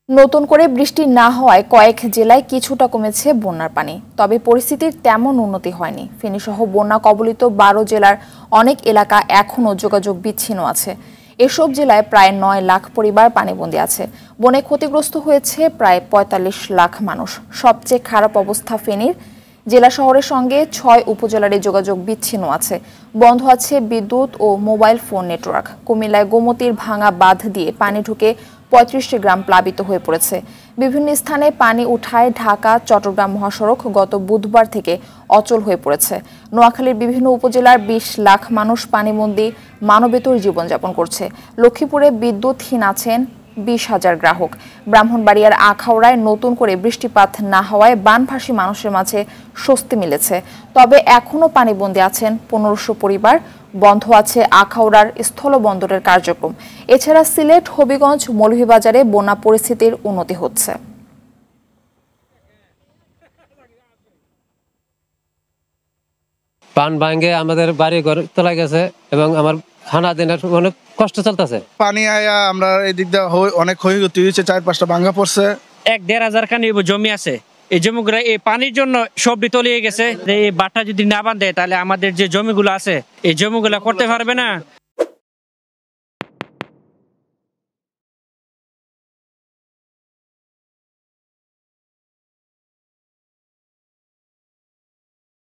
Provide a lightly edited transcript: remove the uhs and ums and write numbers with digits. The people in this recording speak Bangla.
নতুন করে বৃষ্টি না হওয়ায় কয়েক জেলায় কিছুটা কমেছে বন্যার পানি, তবে পরিস্থিতির তেমন উন্নতি হয়নি। ফেনীসহ বন্যা কবলিত ১২ জেলার অনেক এলাকা এখনও যোগাযোগ বিচ্ছিন্ন আছে। এসব জেলায় প্রায় ৯ লাখ পরিবার পানিবন্দী আছে। বন্যায় ক্ষতিগ্রস্ত হয়েছে প্রায় ৪৫ লাখ মানুষ। সবচেয়ে খারাপ অবস্থা ফেনীর। জেলা শহরের সঙ্গে ৬ উপজেলার যোগাযোগ বিচ্ছিন্ন আছে। বন্ধ আছে বিদ্যুৎ ও মোবাইল ফোন নেটওয়ার্ক। কুমিল্লায় গোমতীর ভাঙা বাঁধ দিয়ে পানি ঢুকে ৩৫টি গ্রাম প্লাবিত হয়ে পড়েছে। বিভিন্ন স্থানে পানি উঠায় ঢাকা চট্টগ্রাম মহাসড়ক গত বুধবার থেকে অচল হয়ে পড়েছে। নোয়াখালীর বিভিন্ন উপজেলার ২০ লাখ মানুষ পানিবন্দী মানবেতর জীবনযাপন করছে। লক্ষ্মীপুরে বিদ্যুৎহীন আছেন ২০,০০০ গ্রাহক। ব্রাহ্মণবাড়িয়ার আখাউড়ায় নতুন করে বৃষ্টিপাত না হওয়ায় বানভাসী মানুষের মাঝে স্বস্তি মিলেছে। তবে এখনও পানিবন্দী আছেন ১৫০০ পরিবার। বন্ধ আছে আখাউড়ার স্থলবন্দরের কার্যক্রম। এছাড়া সিলেট, হবিগঞ্জ, মৌলভীবাজারে বন্যা পরিস্থিতির উন্নতি হচ্ছে। পান ভাঙ্গে আমাদের বাড়ি ঘর তোলা গেছে এবং আমার খানা দিনের অনেক কষ্ট চলতেছে। পানি আয়া আমরা এদিক দিয়ে অনেক ক্ষয়ক্ষতি হয়েছে, ৪-৫টা ভাঙ্গা পড়ছে। ১-১.৫ হাজার খানি জমি আছে। এই জমিগুলো এই পানির জন্য সবই তলিয়ে গেছে। এই বাঁধটা যদি না বাঁধে তাহলে আমাদের যে জমিগুলো আছে এই জমিগুলো করতে পারবে না।